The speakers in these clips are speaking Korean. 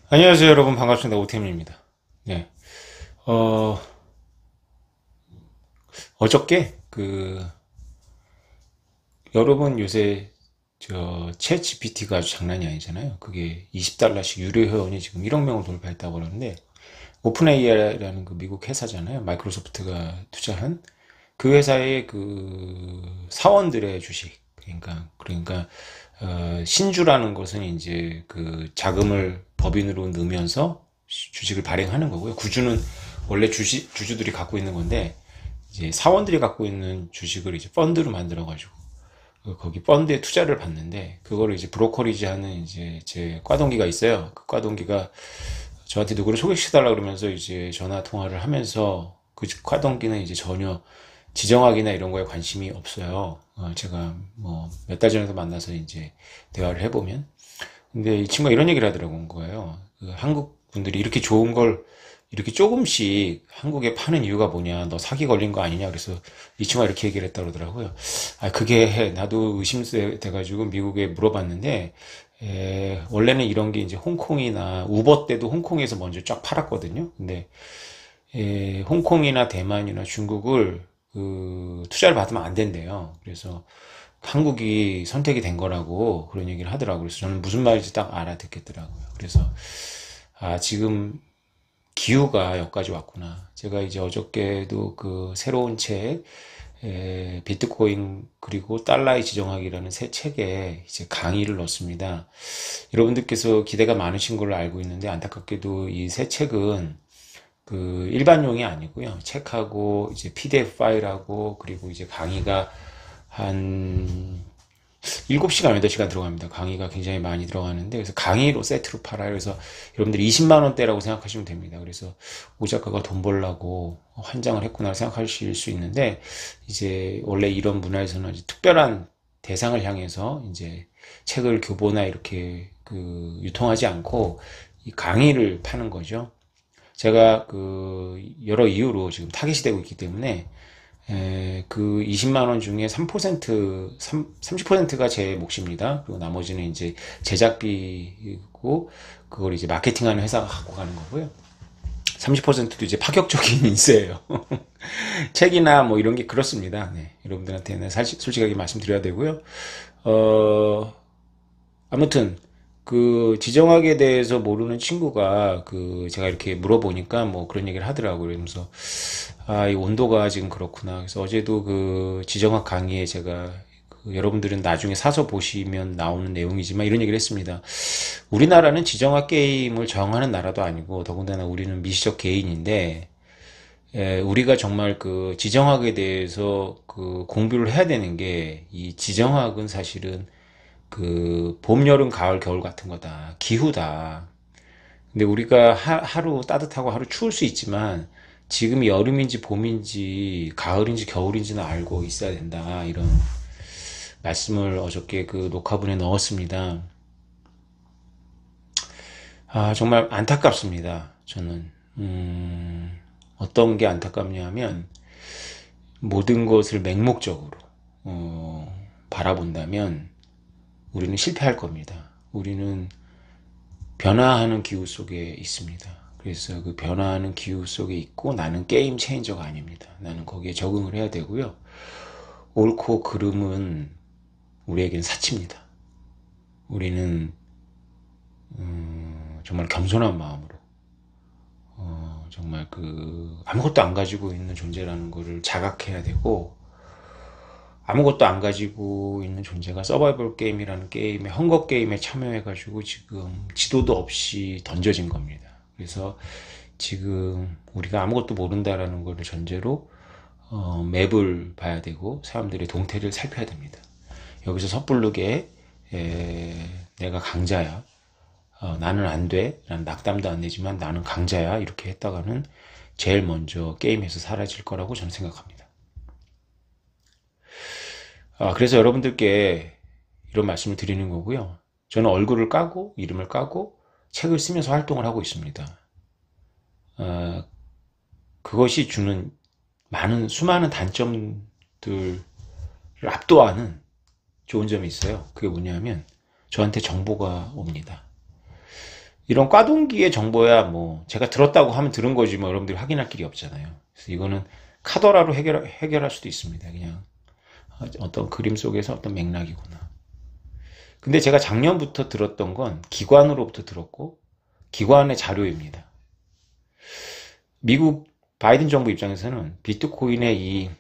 안녕하세요, 여러분. 반갑습니다. 오태민입니다. 네. 어, 어저께, 여러분 요새, 챗 GPT가 아주 장난이 아니잖아요. 그게 $20씩 유료 회원이 지금 1억 명을 돌파했다고 그러는데, 오픈 AI라는 그 미국 회사잖아요. 마이크로소프트가 투자한 그 회사의 그 사원들의 주식. 신주라는 것은 이제 그 자금을 법인으로 넣으면서 주식을 발행하는 거고요. 구주는 원래 주주들이 갖고 있는 건데, 이제 사원들이 갖고 있는 주식을 이제 펀드로 만들어가지고, 거기 펀드에 투자를 받는데, 그거를 이제 브로커리지 하는 이제 제 과동기가 있어요. 그 과동기가 저한테 누구를 소개시켜달라 그러면서 이제 전화 통화를 하면서 그 과동기는 이제 전혀 지정학이나 이런 거에 관심이 없어요. 제가 뭐 몇 달 전에도 만나서 이제 대화를 해보면. 근데 이 친구가 이런 얘기를 하더라고 온 거예요. 그 한국 분들이 이렇게 좋은 걸 이렇게 조금씩 한국에 파는 이유가 뭐냐, 너 사기 걸린 거 아니냐. 그래서 이 친구가 이렇게 얘기를 했다 그러더라고요. 아, 그게 나도 의심돼가지고 미국에 물어봤는데, 원래는 이런 게 이제 홍콩이나 우버 때도 홍콩에서 먼저 쫙 팔았거든요. 근데 홍콩이나 대만이나 중국을 투자를 받으면 안 된대요. 그래서 한국이 선택이 된 거라고 그런 얘기를 하더라고요. 그래서 저는 무슨 말인지 딱 알아듣겠더라고요. 그래서 아, 지금 기후가 여기까지 왔구나. 제가 이제 어저께도 그 새로운 책, 비트코인 그리고 달러의 지정학이라는 새 책에 이제 강의를 넣었습니다. 여러분들께서 기대가 많으신 걸로 알고 있는데 안타깝게도 이 새 책은 그 일반용이 아니고요. 책하고 이제 PDF 파일하고 그리고 이제 강의가 한 7시간, 8시간 들어갑니다. 강의가 굉장히 많이 들어가는데, 그래서 강의로 세트로 팔아요. 그래서 여러분들이 20만 원대라고 생각하시면 됩니다. 그래서 오 작가가 돈 벌라고 환장을 했구나 생각하실 수 있는데, 이제 원래 이런 문화에서는 아주 특별한 대상을 향해서 이제 책을 교보나 이렇게 유통하지 않고 이 강의를 파는 거죠. 제가 여러 이유로 지금 타깃이 되고 있기 때문에 그 20만 원 중에 30%가 제 몫입니다. 그리고 나머지는 이제 제작비고 그걸 이제 마케팅하는 회사가 갖고 가는 거고요. 30%도 이제 파격적인 인세예요. 책이나 뭐 이런 게 그렇습니다. 네, 여러분들한테는 솔직하게 말씀드려야 되고요. 어, 아무튼 그 지정학에 대해서 모르는 친구가 제가 이렇게 물어보니까 뭐 그런 얘기를 하더라고요. 그러면서 아, 이 온도가 지금 그렇구나. 그래서 어제도 그 지정학 강의에 제가 여러분들은 나중에 사서 보시면 나오는 내용이지만 이런 얘기를 했습니다. 우리나라는 지정학 게임을 정하는 나라도 아니고 더군다나 우리는 미시적 개인인데 우리가 정말 그 지정학에 대해서 공부를 해야 되는 게 이 지정학은 사실은 봄, 여름, 가을, 겨울 같은 거다. 기후다. 근데 우리가 하루 따뜻하고 하루 추울 수 있지만 지금이 여름인지 봄인지 가을인지 겨울인지는 알고 있어야 된다. 이런 말씀을 어저께 그 녹화분에 넣었습니다. 아, 정말 안타깝습니다. 저는. 어떤 게 안타깝냐 하면 모든 것을 맹목적으로 바라본다면 우리는 실패할 겁니다. 우리는 변화하는 기후 속에 있습니다. 그래서 그 변화하는 기후 속에 있고 나는 게임 체인저가 아닙니다. 나는 거기에 적응을 해야 되고요. 옳고 그름은 우리에겐 사치입니다. 우리는 정말 겸손한 마음으로 정말 아무것도 안 가지고 있는 존재라는 것을 자각해야 되고 아무것도 안 가지고 있는 존재가 서바이벌 게임이라는 게임에 헝거 게임에 참여해가지고 지금 지도도 없이 던져진 겁니다. 그래서 지금 우리가 아무것도 모른다라는 것을 전제로 맵을 봐야 되고 사람들의 동태를 살펴야 됩니다. 여기서 섣부르게 내가 강자야, 나는 안 돼, 난 낙담도 안 내지만 나는 강자야 이렇게 했다가는 제일 먼저 게임에서 사라질 거라고 저는 생각합니다. 그래서 여러분들께 이런 말씀을 드리는 거고요. 저는 얼굴을 까고 이름을 까고 책을 쓰면서 활동을 하고 있습니다. 그것이 주는 수많은 단점들을 압도하는 좋은 점이 있어요. 그게 뭐냐면 저한테 정보가 옵니다. 이런 꽈동기의 정보야 뭐 제가 들었다고 하면 들은 거지 뭐 여러분들이 확인할 길이 없잖아요. 그래서 이거는 카더라로 해결할 수도 있습니다. 그냥 어떤 그림 속에서 어떤 맥락이구나. 근데 제가 작년부터 들었던 건 기관으로부터 들었고 기관의 자료입니다. 미국 바이든 정부 입장에서는 비트코인의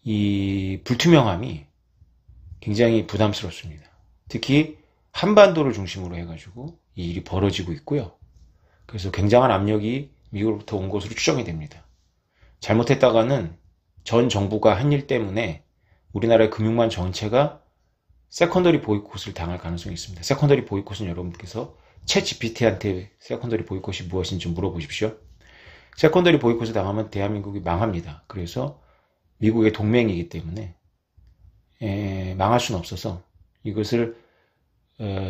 이 불투명함이 굉장히 부담스럽습니다. 특히 한반도를 중심으로 해가지고 이 일이 벌어지고 있고요. 그래서 굉장한 압력이 미국으로부터 온 것으로 추정이 됩니다. 잘못했다가는 전 정부가 한 일 때문에 우리나라의 금융망 전체가 세컨더리 보이콧을 당할 가능성이 있습니다. 세컨더리 보이콧은 여러분께서 챗 GPT한테 세컨더리 보이콧이 무엇인지 물어보십시오. 세컨더리 보이콧을 당하면 대한민국이 망합니다. 그래서 미국의 동맹이기 때문에 망할 수는 없어서 이것을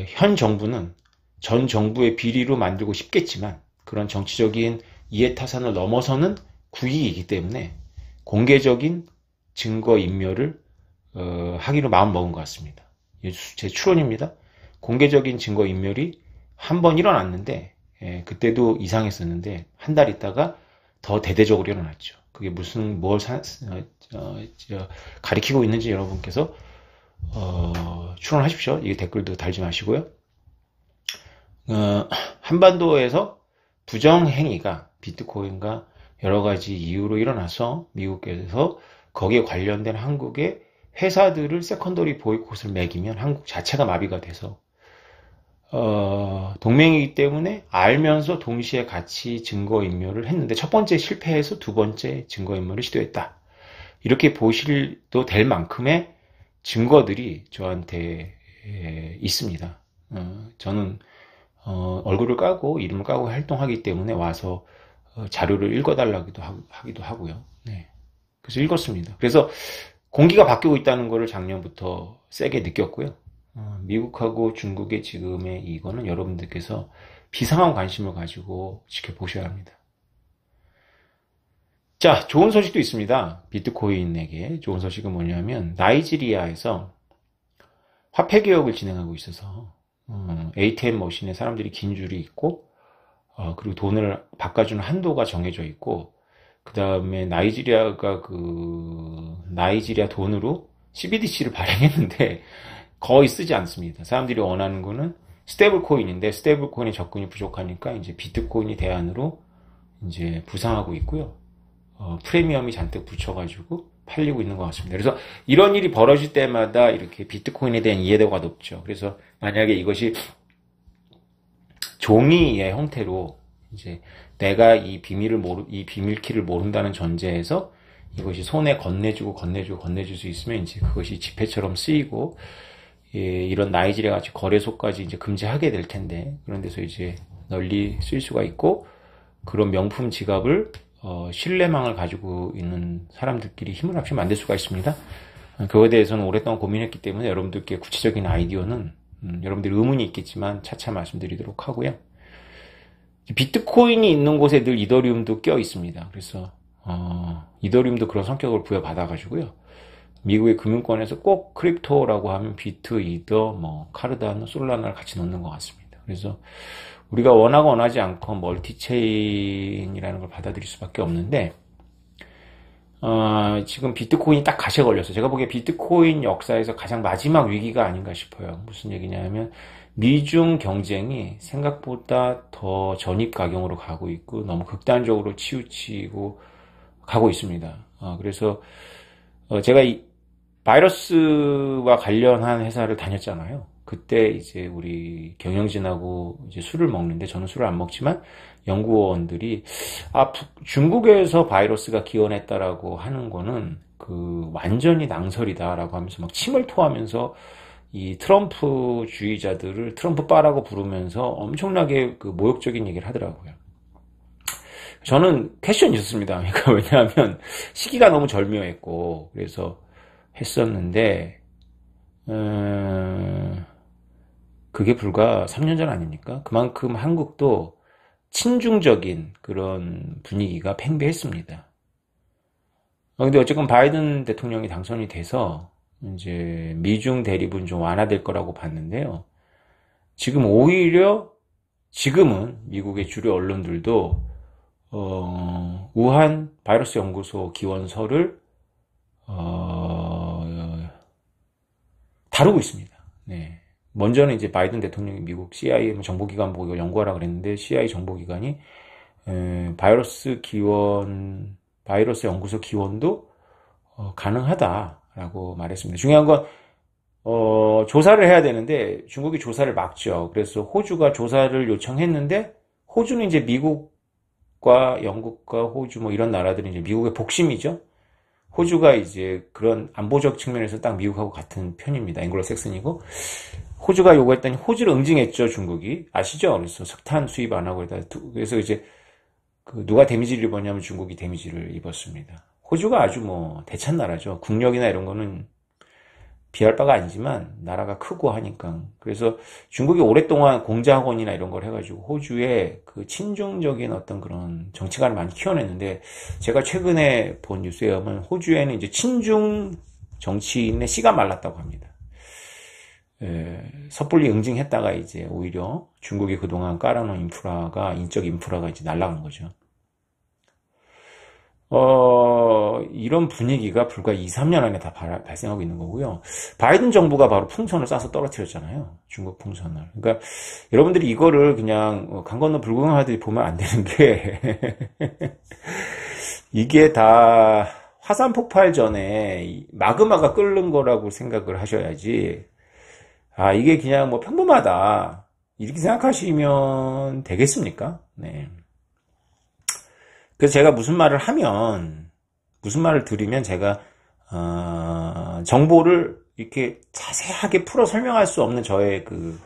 현 정부는 전 정부의 비리로 만들고 싶겠지만 그런 정치적인 이해타산을 넘어서는 국익이기 때문에 공개적인 증거인멸을 하기로 마음먹은 것 같습니다. 제 추론입니다. 공개적인 증거인멸이 한 번 일어났는데 그때도 이상했었는데 한 달 있다가 더 대대적으로 일어났죠. 그게 뭘 가리키고 있는지 여러분께서 추론하십시오. 이 댓글도 달지 마시고요. 한반도에서 부정행위가 비트코인과 여러 가지 이유로 일어나서 미국에서 거기에 관련된 한국의 회사들을 세컨더리 보이콧을 매기면 한국 자체가 마비가 돼서 동맹이기 때문에 알면서 동시에 같이 증거인멸을 했는데 첫 번째 실패해서 두 번째 증거인멸을 시도했다. 이렇게 보실도 될 만큼의 증거들이 저한테 있습니다. 저는 얼굴을 까고 이름을 까고 활동하기 때문에 와서 자료를 읽어달라기도 하기도 하고요. 네. 그래서 읽었습니다. 그래서 공기가 바뀌고 있다는 것을 작년부터 세게 느꼈고요. 미국하고 중국의 지금의 이거는 여러분들께서 비상한 관심을 가지고 지켜보셔야 합니다. 자, 좋은 소식도 있습니다. 비트코인에게 좋은 소식은 뭐냐면 나이지리아에서 화폐 개혁을 진행하고 있어서 ATM 머신에 사람들이 긴 줄이 있고 그리고 돈을 바꿔주는 한도가 정해져 있고 그 다음에 나이지리아가 나이지리아 돈으로 CBDC를 발행했는데 거의 쓰지 않습니다. 사람들이 원하는 거는 스테이블 코인인데 스테이블 코인의 접근이 부족하니까 이제 비트코인이 대안으로 이제 부상하고 있고요. 프리미엄이 잔뜩 붙여가지고 팔리고 있는 것 같습니다. 그래서 이런 일이 벌어질 때마다 이렇게 비트코인에 대한 이해도가 높죠. 그래서 만약에 이것이 종이의 형태로 이제 내가 이 비밀키를 모른다는 전제에서 이것이 손에 건네줄 수 있으면 이제 그것이 지폐처럼 쓰이고 이런 나이지리아 같이 거래소까지 이제 금지하게 될 텐데 그런 데서 이제 널리 쓸 수가 있고 그런 명품 지갑을 신뢰망을 가지고 있는 사람들끼리 힘을 합쳐 만들 수가 있습니다. 그거에 대해서는 오랫동안 고민했기 때문에 여러분들께 구체적인 아이디어는 여러분들 의문이 있겠지만 차차 말씀드리도록 하고요. 비트코인이 있는 곳에 늘 이더리움도 껴 있습니다. 그래서 이더리움도 그런 성격을 부여받아가지고요. 미국의 금융권에서 꼭 크립토라고 하면 비트, 이더, 카르다노, 솔라나를 같이 넣는 것 같습니다. 그래서 우리가 원하지 않고 멀티체인이라는 걸 받아들일 수밖에 없는데 지금 비트코인이 딱 가시에 걸렸어요. 제가 보기에 비트코인 역사에서 가장 마지막 위기가 아닌가 싶어요. 무슨 얘기냐면 미중 경쟁이 생각보다 더 전입가경으로 가고 있고 너무 극단적으로 치우치고 가고 있습니다. 그래서 제가 이 바이러스와 관련한 회사를 다녔잖아요. 그때 이제 우리 경영진하고 이제 술을 먹는데 저는 술을 안 먹지만 연구원들이 중국에서 바이러스가 기원했다라고 하는 거는 완전히 낭설이다라고 하면서 막 침을 토하면서 이 트럼프 주의자들을 트럼프 빠라고 부르면서 엄청나게 모욕적인 얘기를 하더라고요. 저는 퀘션이 있었습니다. 그러니까 왜냐하면 시기가 너무 절묘했고 그래서 했었는데 그게 불과 3년 전 아닙니까? 그만큼 한국도 친중적인 그런 분위기가 팽배했습니다. 근데 어쨌건 바이든 대통령이 당선이 돼서 이제 미중 대립은 좀 완화될 거라고 봤는데요. 지금 오히려 지금은 미국의 주류 언론들도 우한 바이러스 연구소 기원서를 다루고 있습니다. 네. 먼저는 이제 바이든 대통령이 미국 CIA 정보기관 보고 이걸 연구하라 그랬는데 CIA 정보기관이 바이러스 연구소 기원도 가능하다라고 말했습니다. 중요한 건 조사를 해야 되는데 중국이 조사를 막죠. 그래서 호주가 조사를 요청했는데 호주는 이제 미국과 영국과 호주 뭐 이런 나라들은 이제 미국의 복심이죠. 호주가 이제 그런 안보적 측면에서 딱 미국하고 같은 편입니다. 앵글로색슨이고 호주가 요구했더니 호주를 응징했죠. 중국이 아시죠? 그래서 석탄 수입 안 하고 그래서 이제 누가 데미지를 입었냐면 중국이 데미지를 입었습니다. 호주가 아주 뭐 대찬 나라죠. 국력이나 이런 거는 비할 바가 아니지만 나라가 크고 하니까. 그래서 중국이 오랫동안 공자학원이나 이런 걸 해가지고 호주에 그 친중적인 어떤 그런 정치관을 많이 키워냈는데 제가 최근에 본 뉴스에 보면 호주에는 이제 친중 정치인의 씨가 말랐다고 합니다. 섣불리 응징했다가 이제 오히려 중국이 그동안 깔아놓은 인적 인프라가 이제 날아간 거죠. 이런 분위기가 불과 2, 3년 안에 다 발생하고 있는 거고요. 바이든 정부가 바로 풍선을 쏴서 떨어뜨렸잖아요. 중국 풍선을. 그러니까 여러분들이 이거를 그냥 강 건너 불구경하듯이 보면 안 되는 게 이게 다 화산 폭발 전에 마그마가 끓는 거라고 생각을 하셔야지. 이게 그냥 뭐 평범하다. 이렇게 생각하시면 되겠습니까? 네. 그래서 제가 무슨 말을 드리면 제가, 정보를 이렇게 자세하게 풀어 설명할 수 없는 저의 그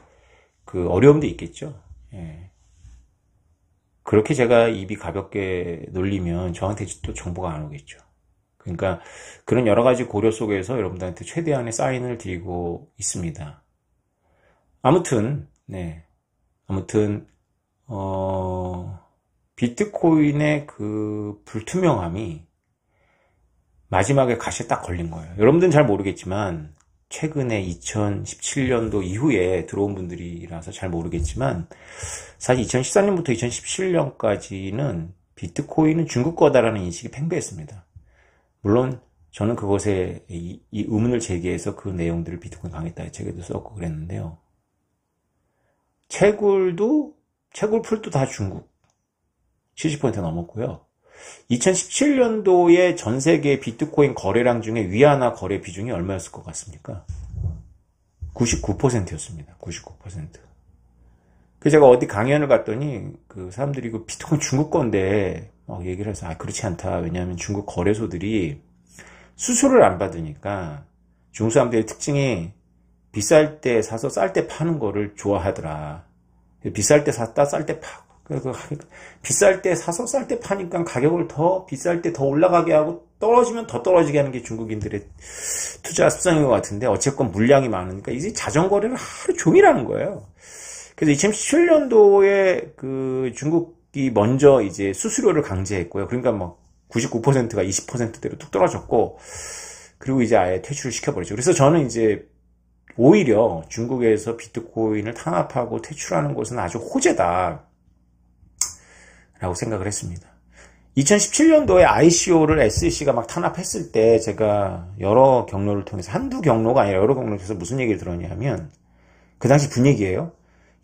어려움도 있겠죠. 예. 그렇게 제가 입이 가볍게 놀리면 저한테 또 정보가 안 오겠죠. 그러니까 그런 여러 가지 고려 속에서 여러분들한테 최대한의 사인을 드리고 있습니다. 아무튼, 비트코인의 그 불투명함이 마지막에 가시에 딱 걸린 거예요. 여러분들은 잘 모르겠지만 최근에 2017년도 이후에 들어온 분들이라서 잘 모르겠지만 사실 2014년부터 2017년까지는 비트코인은 중국 거다라는 인식이 팽배했습니다. 물론 저는 그것에 이 의문을 제기해서 그 내용들을 비트코인 강했다 책에도 썼고 그랬는데요. 채굴풀도 다 중국 70% 넘었고요. 2017년도에 전 세계 비트코인 거래량 중에 위안화 거래 비중이 얼마였을 것 같습니까? 99%였습니다. 99%. 그래서 제가 어디 강연을 갔더니 그 사람들이 그 비트코인 중국 건데 얘기를 해서 그렇지 않다. 왜냐하면 중국 거래소들이 수수료를 안 받으니까 중국 사람들의 특징이 비쌀 때 사서 쌀 때 파는 거를 좋아하더라. 비쌀 때 샀다 쌀 때 파고. 그래서 비쌀 때 사서 쌀 때 파니까 가격을 더 비쌀 때 더 올라가게 하고 떨어지면 더 떨어지게 하는 게 중국인들의 투자 습성인 것 같은데 어쨌건 물량이 많으니까 이제 자전거래를 하루 종일 하는 거예요. 그래서 2017년도에 그 중국이 먼저 이제 수수료를 강제했고요. 그러니까 뭐 99%가 20%대로 뚝 떨어졌고 그리고 이제 아예 퇴출을 시켜버렸죠. 그래서 저는 이제 오히려 중국에서 비트코인을 탄압하고 퇴출하는 것은 아주 호재다 라고 생각을 했습니다. 2017년도에 ICO를 SEC가 막 탄압했을 때 제가 여러 경로를 통해서 한두 경로가 아니라 여러 경로를 통해서 무슨 얘기를 들었냐면 그 당시 분위기예요.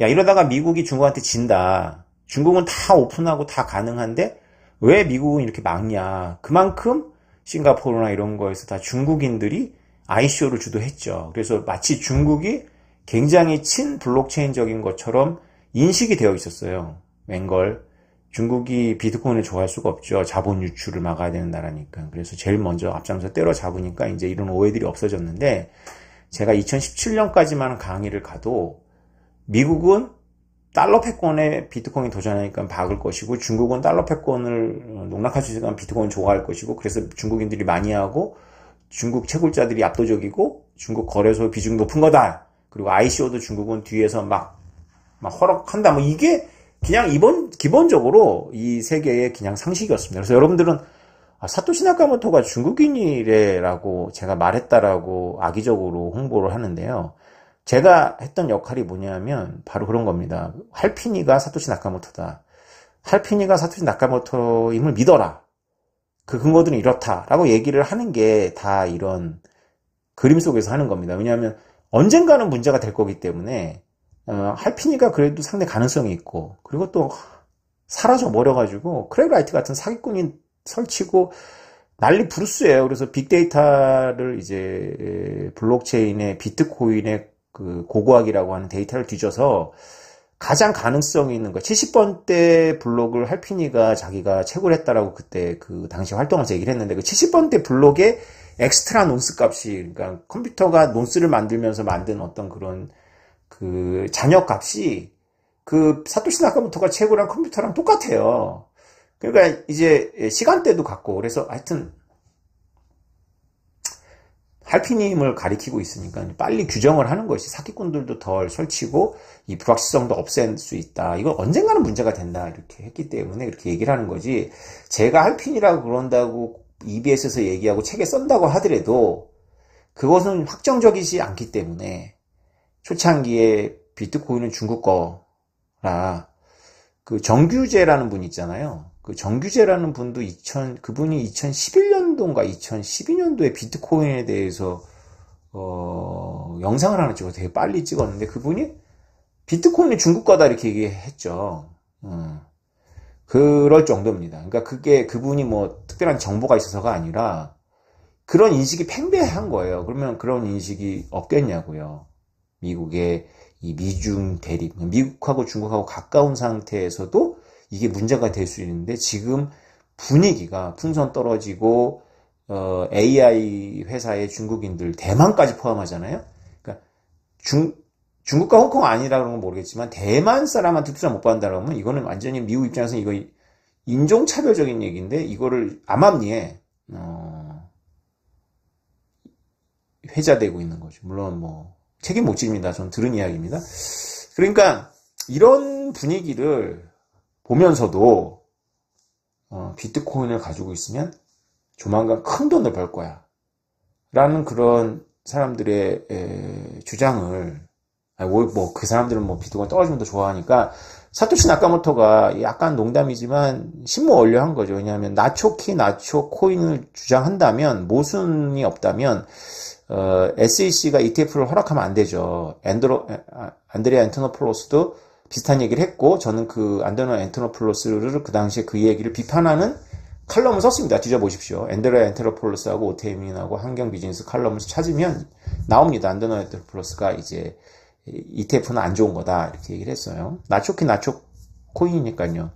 야 이러다가 미국이 중국한테 진다. 중국은 다 오픈하고 다 가능한데 왜 미국은 이렇게 막냐. 그만큼 싱가포르나 이런 거에서 다 중국인들이 ICO를 주도했죠. 그래서 마치 중국이 굉장히 친블록체인적인 것처럼 인식이 되어 있었어요. 웬걸 중국이 비트코인을 좋아할 수가 없죠. 자본 유출을 막아야 되는 나라니까. 그래서 제일 먼저 앞장서 때려잡으니까 이제 이런 오해들이 없어졌는데 제가 2017년까지만 강의를 가도 미국은 달러 패권에 비트코인 도전하니까 박을 것이고 중국은 달러 패권을 농락할 수 있으니까 비트코인 좋아할 것이고 그래서 중국인들이 많이 하고 중국 채굴자들이 압도적이고 중국 거래소 비중이 높은 거다. 그리고 ICO도 중국은 뒤에서 막 허락한다. 뭐 이게 그냥 기본적으로 이 세계의 그냥 상식이었습니다. 그래서 여러분들은 사토시 나카모토가 중국인이래라고 제가 말했다라고 악의적으로 홍보를 하는데요. 제가 했던 역할이 뭐냐면 바로 그런 겁니다. 할피니가 사토시 나카모토다. 할피니가 사토시 나카모토임을 믿어라. 그 근거들은 이렇다라고 얘기를 하는 게 다 이런 그림 속에서 하는 겁니다. 왜냐하면 언젠가는 문제가 될 거기 때문에 할피니가 그래도 상당히 가능성이 있고, 그리고 또 사라져 버려가지고 크레이그 라이트 같은 사기꾼이 설치고 난리 부르스예요. 그래서 빅데이터를 이제 블록체인의 비트코인의 그 고고학이라고 하는 데이터를 뒤져서 가장 가능성이 있는 거 70번대 블록을 할피니가 자기가 채굴 했다라고 그때 그 당시 활동하면서 얘기를 했는데, 그 70번대 블록의 엑스트라 논스 값이, 그러니까 컴퓨터가 논스를 만들면서 만든 어떤 그런 그 잔여 값이 그 사토시 나카모토가 채굴한 컴퓨터랑 똑같아요. 그러니까 이제 시간대도 같고, 그래서 하여튼 할피님을 가리키고 있으니까 빨리 규정을 하는 것이 사기꾼들도 덜 설치고 이 불확실성도 없앨 수 있다. 이건 언젠가는 문제가 된다. 이렇게 했기 때문에 이렇게 얘기를 하는 거지. 제가 할피니라고 그런다고 EBS에서 얘기하고 책에 쓴다고 하더라도 그것은 확정적이지 않기 때문에, 초창기에 비트코인은 중국 거라, 그 정규재라는 분 있잖아요. 그 정규재라는 분도 그분이 2011년도인가 2012년도에 비트코인에 대해서 영상을 하나 찍어서 되게 빨리 찍었는데, 그분이 비트코인은 중국 거다 이렇게 얘기했죠. 그럴 정도입니다. 그러니까 그게 그분이 뭐 특별한 정보가 있어서가 아니라 그런 인식이 팽배한 거예요. 그러면 그런 인식이 없겠냐고요. 미국의 이 미중 대립, 미국하고 중국하고 가까운 상태에서도 이게 문제가 될 수 있는데, 지금 분위기가 풍선 떨어지고 AI 회사의 중국인들, 대만까지 포함하잖아요. 그러니까 중국과 홍콩 아니라 그런 건 모르겠지만 대만 사람한테 투자 못 받는다고 하면 이거는 완전히 미국 입장에서 이거 인종차별적인 얘기인데, 이거를 암암리에 회자되고 있는 거죠. 물론 뭐 책임 못 집니다. 전 들은 이야기입니다. 그러니까 이런 분위기를 보면서도 비트코인을 가지고 있으면 조만간 큰 돈을 벌 거야 라는 그런 사람들의 주장을, 뭐 그 사람들은 뭐 비트코인 떨어지면 더 좋아하니까 사토시 나카모토가 약간 농담이지만 신모 원료한 거죠. 왜냐하면 나초키 나초 코인을 주장한다면, 모순이 없다면 SEC가 ETF를 허락하면 안 되죠. 안드레아 엔토노플로스도 비슷한 얘기를 했고, 저는 그 안드레아 엔토노플로스를 그 당시에 그 얘기를 비판하는 칼럼을 썼습니다. 뒤져보십시오. 안드레아 엔토노플로스하고 오테민하고 환경 비즈니스 칼럼을 찾으면 나옵니다. 안드레아 엔토노플로스가 이제 ETF는 안 좋은 거다 이렇게 얘기를 했어요. 나초키 나초 코인이니까요.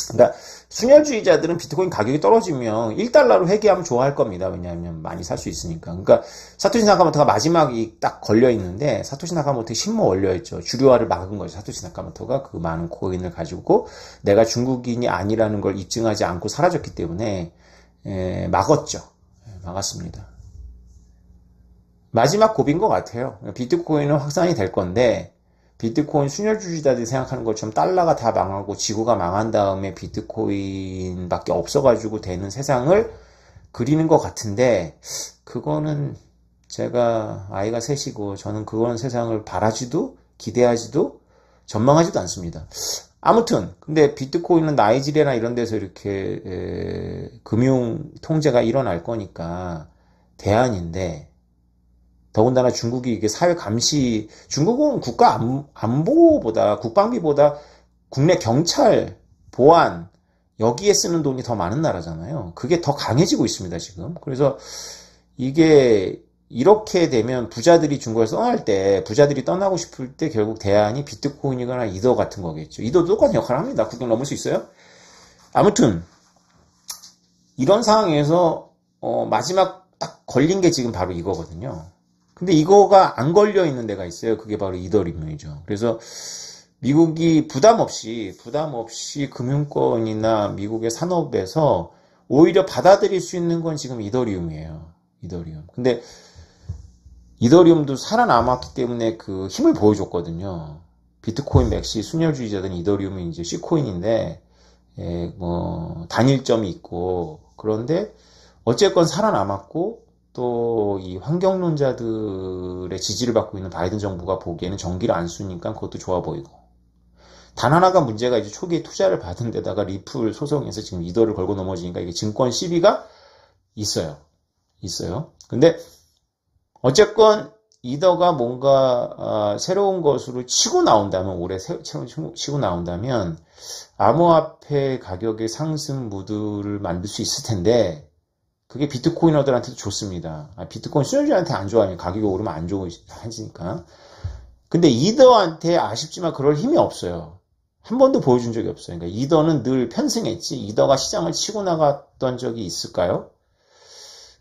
그러니까 순혈주의자들은 비트코인 가격이 떨어지면 1달러로 회귀하면 좋아할 겁니다. 왜냐하면 많이 살 수 있으니까. 그러니까 사토시 나카모토가 마지막이 딱 걸려 있는데, 사토시 나카모토의 신모 원료였죠. 주류화를 막은 거죠. 사토시 나카모토가 그 많은 코인을 가지고 내가 중국인이 아니라는 걸 입증하지 않고 사라졌기 때문에 막았죠. 막았습니다. 마지막 고비인 것 같아요. 비트코인은 확산이 될 건데, 비트코인 순혈주의자들이 생각하는 것처럼 달러가 다 망하고 지구가 망한 다음에 비트코인밖에 없어가지고 되는 세상을 그리는 것 같은데, 그거는 제가 아이가 셋이고 저는 그런 세상을 바라지도 기대하지도 전망하지도 않습니다. 아무튼 근데 비트코인은 나이지리아나 이런 데서 이렇게 금융 통제가 일어날 거니까 대안인데, 더군다나 중국이 이게 사회 감시, 중국은 국가 안보보다, 국방비보다 국내 경찰, 보안, 여기에 쓰는 돈이 더 많은 나라잖아요. 그게 더 강해지고 있습니다, 지금. 그래서 이게 이렇게 되면 부자들이 중국에서 떠날 때, 부자들이 떠나고 싶을 때 결국 대안이 비트코인이거나 이더 같은 거겠죠. 이더도 똑같은 역할을 합니다. 국경 넘을 수 있어요. 아무튼 이런 상황에서 마지막 딱 걸린 게 지금 바로 이거거든요. 근데 이거가 안 걸려 있는 데가 있어요. 그게 바로 이더리움이죠. 그래서 미국이 부담 없이 금융권이나 미국의 산업에서 오히려 받아들일 수 있는 건 지금 이더리움이에요. 이더리움. 근데 이더리움도 살아남았기 때문에 그 힘을 보여줬거든요. 비트코인 맥시 순혈주의자들은 이더리움이 이제 C코인인데, 뭐 단일점이 있고, 그런데 어쨌건 살아남았고, 또 이 환경론자들의 지지를 받고 있는 바이든 정부가 보기에는 전기를 안 쓰니까 그것도 좋아 보이고, 단 하나가 문제가 이제 초기에 투자를 받은 데다가 리플 소송에서 지금 이더를 걸고 넘어지니까 이게 증권 시비가 있어요. 근데 어쨌건 이더가 뭔가 새로운 것으로 치고 나온다면, 올해 치고 나온다면 암호화폐 가격의 상승 무드를 만들 수 있을 텐데, 그게 비트코이너들한테도 좋습니다. 비트코인 수요자한테 안 좋아하면 가격이 오르면 안 좋아하니까. 근데 이더한테 아쉽지만 그럴 힘이 없어요. 한 번도 보여준 적이 없어요. 그러니까 이더는 늘 편승했지, 이더가 시장을 치고 나갔던 적이 있을까요?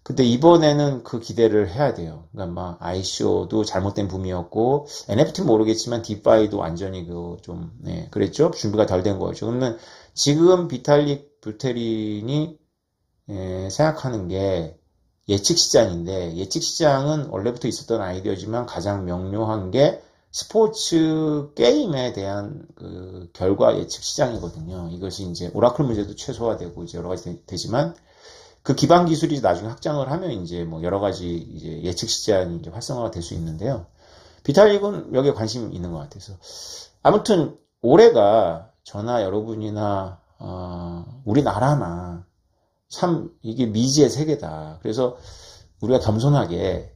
근데 이번에는 그 기대를 해야 돼요. 그러니까 막 ICO도 잘못된 붐이었고, NFT 모르겠지만 디파이도 완전히 그랬죠. 준비가 덜 된 거죠. 그러면 지금 비탈릭 부테린이 생각하는 게 예측 시장인데, 예측 시장은 원래부터 있었던 아이디어지만 가장 명료한 게 스포츠 게임에 대한 그 결과 예측 시장이거든요. 이것이 이제 오라클 문제도 최소화되고 이제 여러 가지 되지만, 그 기반 기술이 나중에 확장을 하면 이제 뭐 여러 가지 이제 예측 시장이 이제 활성화가 될 수 있는데요. 비탈릭은 여기에 관심이 있는 것 같아서. 아무튼 올해가 저나 여러분이나 우리나라나 참 이게 미지의 세계다. 그래서 우리가 겸손하게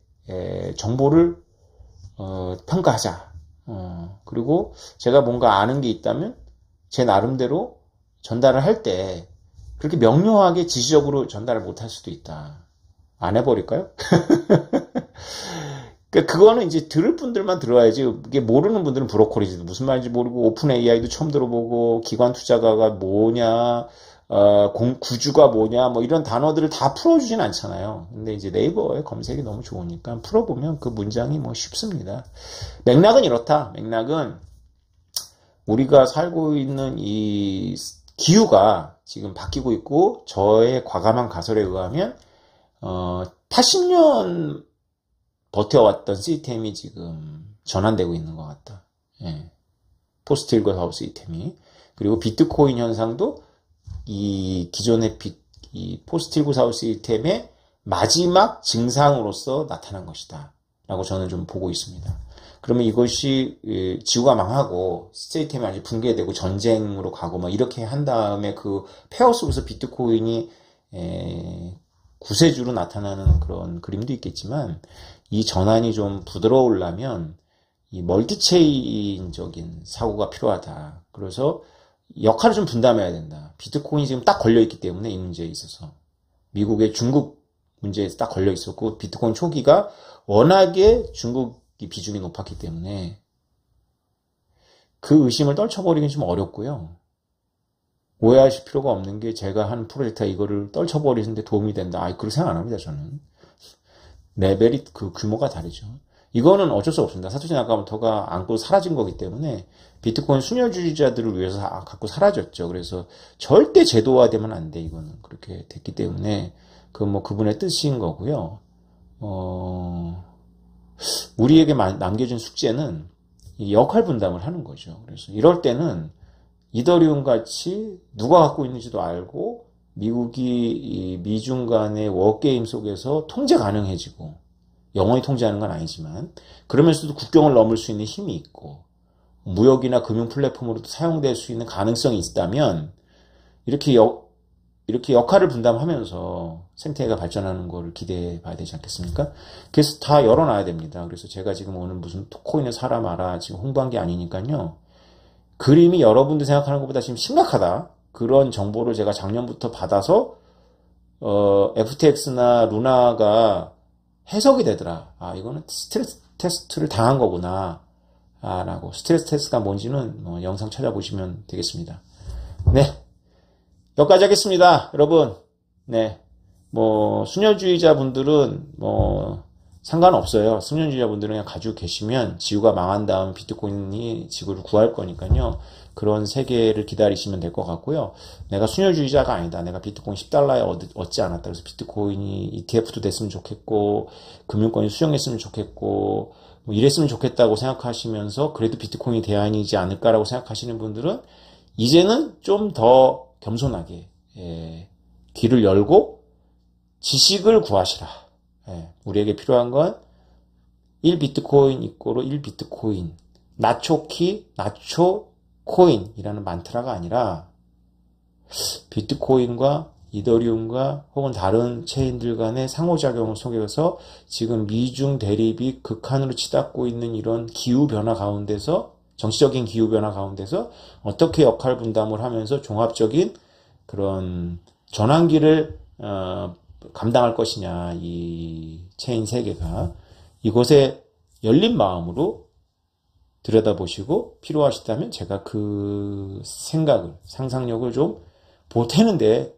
정보를 평가하자. 그리고 제가 뭔가 아는 게 있다면 제 나름대로 전달을 할 때 그렇게 명료하게 지시적으로 전달을 못할 수도 있다. 안 해버릴까요? 그거는 이제 들을 분들만 들어야지, 이게 모르는 분들은 브로커리지, 무슨 말인지 모르고, 오픈 AI도 처음 들어보고, 기관 투자가가 뭐냐, 구주가 뭐냐, 뭐 이런 단어들을 다 풀어주진 않잖아요. 근데 이제 네이버에 검색이 너무 좋으니까 풀어보면 그 문장이 뭐 쉽습니다. 맥락은 이렇다. 맥락은 우리가 살고 있는 이 기후가 지금 바뀌고 있고, 저의 과감한 가설에 의하면 80년 버텨왔던 시스템이 지금 전환되고 있는 것 같다. 포스트 힐과 시스템이. 그리고 비트코인 현상도 이 기존의 이 포스트 힐 시스템의 마지막 증상으로서 나타난 것이다 라고 저는 좀 보고 있습니다. 그러면 이것이 지구가 망하고 시스템이 아주 붕괴되고 전쟁으로 가고 막 이렇게 한 다음에 그 폐허 속에서 비트코인이 구세주로 나타나는 그런 그림도 있겠지만, 이 전환이 좀 부드러우려면 이 멀티체인적인 사고가 필요하다. 그래서 역할을 좀 분담해야 된다. 비트코인이 지금 딱 걸려있기 때문에 이 문제에 있어서 미국의 중국 문제에 딱 걸려있었고, 비트코인 초기가 워낙에 중국이 비중이 높았기 때문에 그 의심을 떨쳐버리긴 좀 어렵고요. 오해하실 필요가 없는 게, 제가 한 프로젝트가 이거를 떨쳐버리는데 도움이 된다. 그렇게 생각 안 합니다, 저는. 레벨이 그 규모가 다르죠. 이거는 어쩔 수 없습니다. 사토시 나카모토가 안고 사라진 거기 때문에 비트코인 수녀주의자들을 위해서 갖고 사라졌죠. 그래서 절대 제도화되면 안 돼. 이거는 그렇게 됐기 때문에 그분의 뜻인 거고요. 우리에게 남겨진 숙제는 역할 분담을 하는 거죠. 그래서 이럴 때는 이더리움 같이 누가 갖고 있는지도 알고, 미국이 미중 간의 워게임 속에서 통제 가능해지고, 영원히 통제하는 건 아니지만 그러면서도 국경을 넘을 수 있는 힘이 있고, 무역이나 금융 플랫폼으로도 사용될 수 있는 가능성이 있다면, 이렇게 역할을 분담하면서 생태계가 발전하는 걸 기대해 봐야 되지 않겠습니까? 그래서 다 열어놔야 됩니다. 그래서 제가 지금 오늘 무슨 코인을 사라 마라 지금 홍보한 게 아니니까요. 그림이 여러분들 생각하는 것보다 지금 심각하다. 그런 정보를 제가 작년부터 받아서 FTX나 루나가 해석이 되더라. 이거는 스트레스 테스트를 당한 거구나. 라고. 스트레스 테스트가 뭔지는 영상 찾아보시면 되겠습니다. 네. 여기까지 하겠습니다. 여러분. 네. 수녀주의자 분들은 상관없어요. 수녀주의자 분들은 그냥 가지고 계시면 지구가 망한 다음 비트코인이 지구를 구할 거니까요. 그런 세계를 기다리시면 될 것 같고요. 내가 수녀주의자가 아니다. 내가 비트코인 10달러에 얻지 않았다. 그래서 비트코인이 ETF도 됐으면 좋겠고, 금융권이 수용했으면 좋겠고, 이랬으면 좋겠다고 생각하시면서 그래도 비트코인이 대안이지 않을까라고 생각하시는 분들은 이제는 좀 더 겸손하게 귀를 열고 지식을 구하시라. 우리에게 필요한 건 1비트코인 이꼬로 1비트코인, 나초키, 나초코인이라는 만트라가 아니라 비트코인과 이더리움과 혹은 다른 체인들 간의 상호작용을 속여서 지금 미중 대립이 극한으로 치닫고 있는 이런 기후변화 가운데서, 정치적인 기후변화 가운데서 어떻게 역할 분담을 하면서 종합적인 그런 전환기를 감당할 것이냐, 이 체인 세계가. 이곳에 열린 마음으로 들여다보시고 필요하시다면 제가 그 생각을, 상상력을 좀 보태는데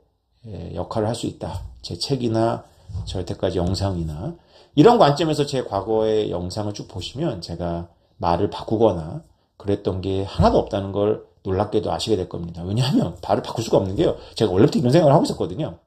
역할을 할 수 있다. 제 책이나 저 여태까지 영상이나 이런 관점에서 제 과거의 영상을 쭉 보시면 제가 말을 바꾸거나 그랬던 게 하나도 없다는 걸 놀랍게도 아시게 될 겁니다. 왜냐하면 말을 바꿀 수가 없는 게요. 제가 원래부터 이런 생각을 하고 있었거든요.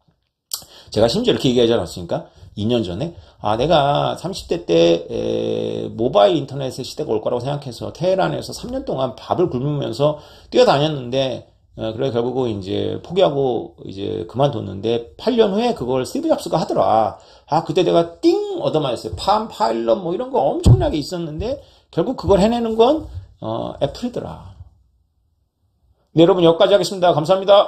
제가 심지어 이렇게 얘기하지 않았습니까? 2년 전에 내가 30대 때 모바일 인터넷의 시대가 올 거라고 생각해서 테헤란에서 3년 동안 밥을 굶으면서 뛰어다녔는데 그래 결국은 이제 포기하고 이제 그만뒀는데 8년 후에 그걸 스티브 잡스가 하더라. 그때 내가 띵 얻어맞았어요. 파일럿 뭐 이런 거 엄청나게 있었는데 결국 그걸 해내는 건 애플이더라. 네, 여러분 여기까지 하겠습니다. 감사합니다.